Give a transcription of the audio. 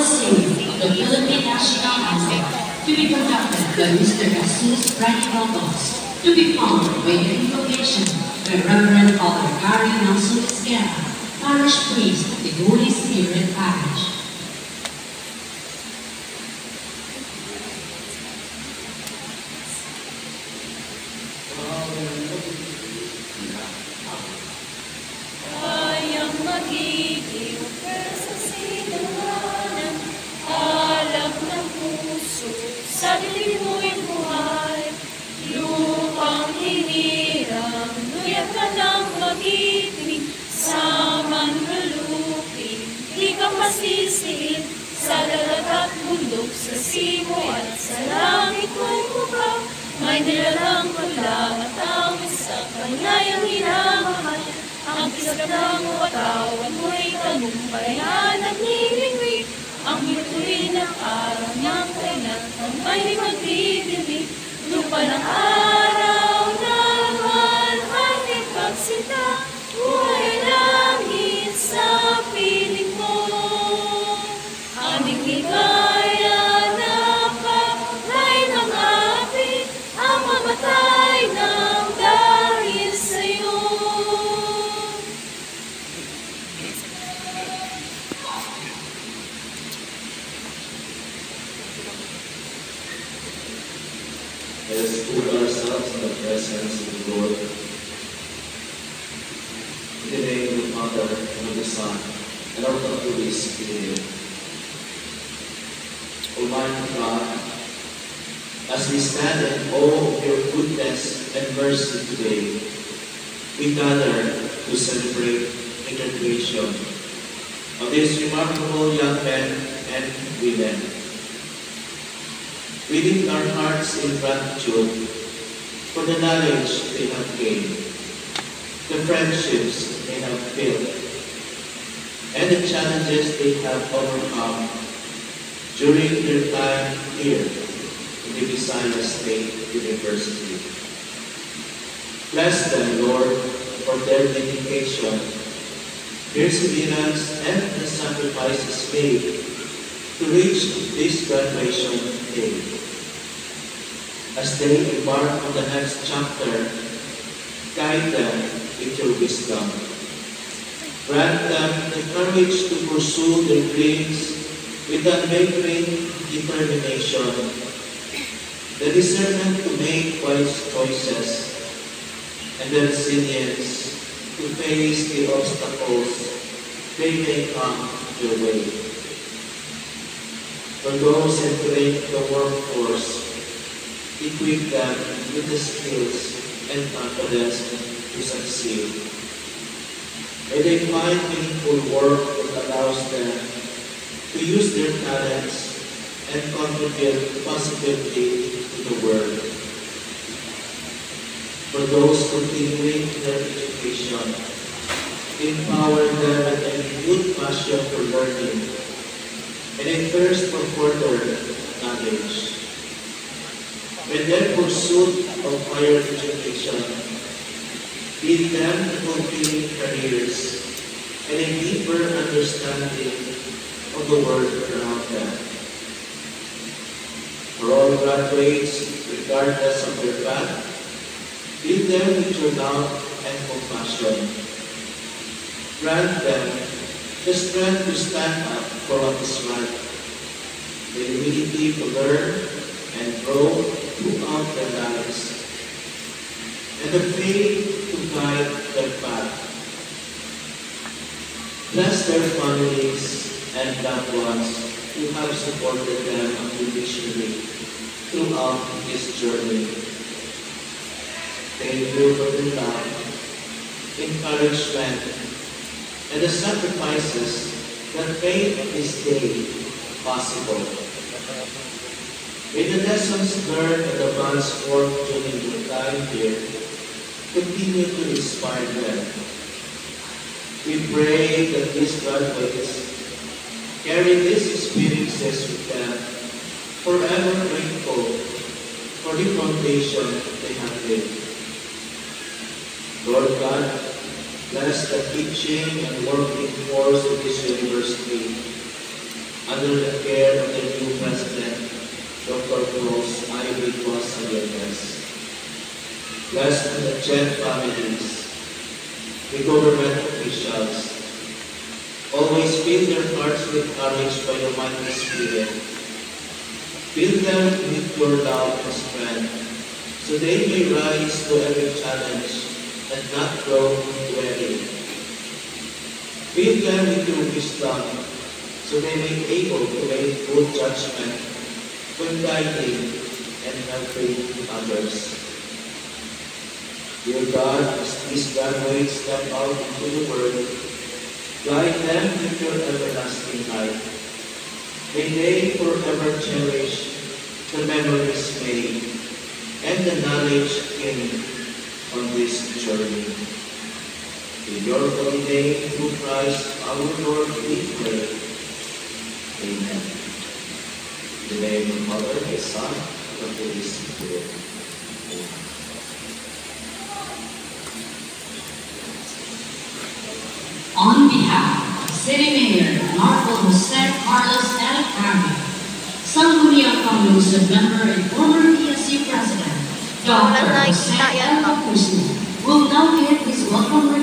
series of the Philippine National Anthem to be conducted by Mr. Jesus Frankie Vocals, to be followed by the invocation by Reverend Father Gary Nelson Esguerra, Parish Priest of the Holy Spirit Parish. Sa dilim mo'y buhay, lupang hinirang, luyag ka ng mag-ibig, sa manlulupi, di ka masisiin, sa dagat at bundok, sa simoy at sa langit mo'y bukaw, may nilalang pula at awit sa kanya'y ang hinamahal, ang kisap ng watawan mo'y tagumpayan at nilingwig, ang bituin ng araw niyang kainat ang may magdidibig. Lupa ng araw na naman ang ipagsinta, buhay langit sa piling mo. Aming higaya na palay ng api, ang mamatay ng dahil sa'yo. Let us put ourselves in the presence of the Lord. In the name of the Father, and of the Son, and of the Holy Spirit. Almighty God, as we stand in awe of your goodness and mercy today, we gather to celebrate the graduation of these remarkable young men and women. We lift our hearts in gratitude for the knowledge they have gained, the friendships they have built, and the challenges they have overcome during their time here in the Visayas State University. Bless them, Lord, for their dedication, perseverance, and the sacrifices made to reach this graduation day. As they embark on the next chapter, guide them with your wisdom. Grant them the courage to pursue their dreams with unwavering determination, the discernment to make wise choices, and the resilience to face the obstacles they may come their way. For those entering the workforce, equip them with the skills and confidence to succeed. May they find meaningful work that allows them to use their talents and contribute positively to the world. For those continuing their education, empower them with a good passion for learning and a thirst for further knowledge. When their pursuit of higher education, lead them to fulfilling careers and a deeper understanding of the world around them. For all graduates, regardless of their path, lead them with your love and compassion. Grant them the strength to stand up for what is right, the humility to learn and grow throughout their lives, and the faith to guide their path. Bless their families and loved ones who have supported them unconditionally throughout this journey. Thank you for their love, encouragement, and the sacrifices that made this day possible. May the lessons learned and the bonds formed during your time here continue to inspire them. We pray that these graduates carry these experiences with them, forever grateful for the foundation they have laid. Lord God, bless the teaching and working force of this university. under the care of the new President, Dr. Cruz Ivy Costa-Villegas. Bless the Chen families, the government officials. Always fill their hearts with courage by the mighty Spirit. Fill them with your love and strength, so they may rise to every challenge and not grow weary. Fill them with your wisdom, so they may be able to make good judgment when guiding and helping others. Dear God, as these graduates step out into the world, guide them with your everlasting light. May they forever cherish the memories made and the knowledge gained on this journey. In your holy name, through Christ our Lord, we pray. Amen. In the name of the Father, the Son, and the Holy Spirit. Amen. On behalf of City Mayor Marco Jose Carlos L. Carmen, Sangguniang Panglunsod Member and former PSU President, Dr. Jose L. Capusno, will now give his welcome remarks.